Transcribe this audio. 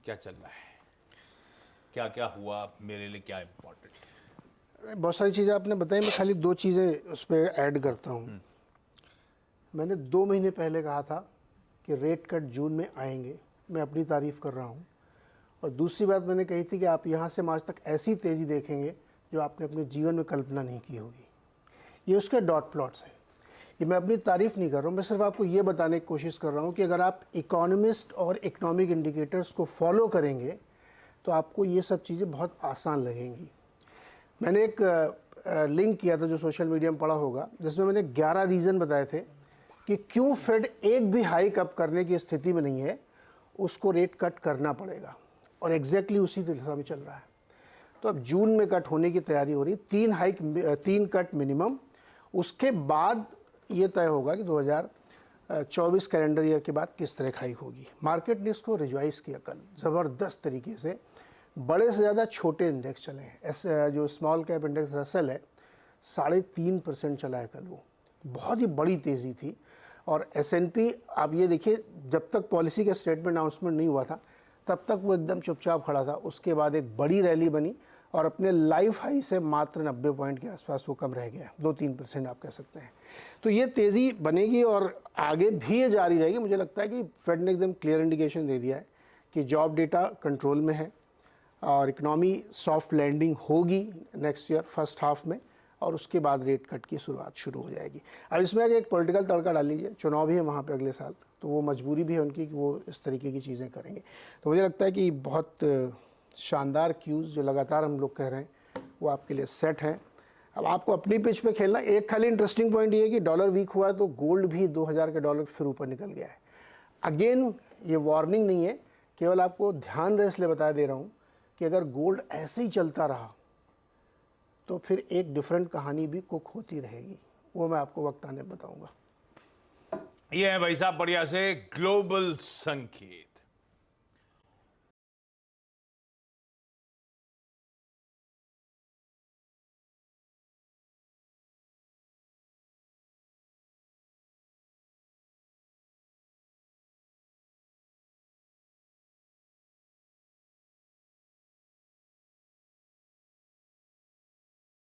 क्या चल रहा है, क्या क्या हुआ, मेरे लिए क्या इम्पोर्टेंट? बहुत सारी चीज़ें आपने बताई, मैं खाली 2 चीज़ें उस पर ऐड करता हूँ। मैंने 2 महीने पहले कहा था कि रेट कट जून में आएंगे, मैं अपनी तारीफ़ कर रहा हूँ। और दूसरी बात मैंने कही थी कि आप यहाँ से मार्च तक ऐसी तेज़ी देखेंगे जो आपने अपने जीवन में कल्पना नहीं की होगी। ये उसके डॉट प्लॉट्स हैं। ये मैं अपनी तारीफ़ नहीं कर रहा हूँ, मैं सिर्फ आपको ये बताने की कोशिश कर रहा हूँ कि अगर आप इकोनॉमिस्ट और इकोनॉमिक इंडिकेटर्स को फॉलो करेंगे तो आपको ये सब चीज़ें बहुत आसान लगेंगी। मैंने एक लिंक किया था जो सोशल मीडिया में पड़ा होगा, जिसमें मैंने 11 रीज़न बताए थे कि क्यों फेड एक भी हाइक अप करने की स्थिति में नहीं है, उसको रेट कट करना पड़ेगा। और एग्जैक्टली उसी दिशा में चल रहा है। तो अब जून में कट होने की तैयारी हो रही, 3 कट मिनिमम। उसके बाद ये तय होगा कि 2024 कैलेंडर ईयर के बाद किस तरह हाइक होगी। मार्केट ने इसको रिजवाइज किया कल ज़बरदस्त तरीके से। बड़े से ज़्यादा छोटे इंडेक्स चले हैं। जो स्मॉल कैप इंडेक्स रसल है 3.5% चला है कल, वो बहुत ही बड़ी तेज़ी थी। और S&P आप ये देखिए, जब तक पॉलिसी का स्टेटमेंट अनाउंसमेंट नहीं हुआ था तब तक वो एकदम चुपचाप खड़ा था। उसके बाद एक बड़ी रैली बनी और अपने लाइफ हाई से मात्र 90 पॉइंट के आसपास वो कम रह गया, 2-3% आप कह सकते हैं। तो ये तेज़ी बनेगी और आगे भी ये जारी रहेगी। मुझे लगता है कि फेड ने एकदम क्लियर इंडिकेशन दे दिया है कि जॉब डेटा कंट्रोल में है और इकनॉमी सॉफ्ट लैंडिंग होगी नेक्स्ट ईयर फर्स्ट हाफ में, और उसके बाद रेट कट की शुरुआत शुरू हो जाएगी। अब इसमें एक पॉलिटिकल तड़का डाल लीजिए, चुनाव भी है वहाँ पे अगले साल, तो वो मजबूरी भी है उनकी कि वो इस तरीके की चीज़ें करेंगे। तो मुझे लगता है कि बहुत शानदार क्यूज़ जो लगातार हम लोग कह रहे हैं वो आपके लिए सेट हैं। अब आपको अपनी पिच पे खेलना। एक खाली इंटरेस्टिंग पॉइंट ये है कि डॉलर वीक हुआ है तो गोल्ड भी 2000 के डॉलर फिर ऊपर निकल गया है। अगेन ये वार्निंग नहीं है, केवल आपको ध्यान रहे इसलिए बता दे रहा हूँ कि अगर गोल्ड ऐसे ही चलता रहा तो फिर एक डिफरेंट कहानी भी कुक होती रहेगी। वो मैं आपको वक्त आने बताऊंगा। ये है भाई साहब बढ़िया से ग्लोबल संकेत।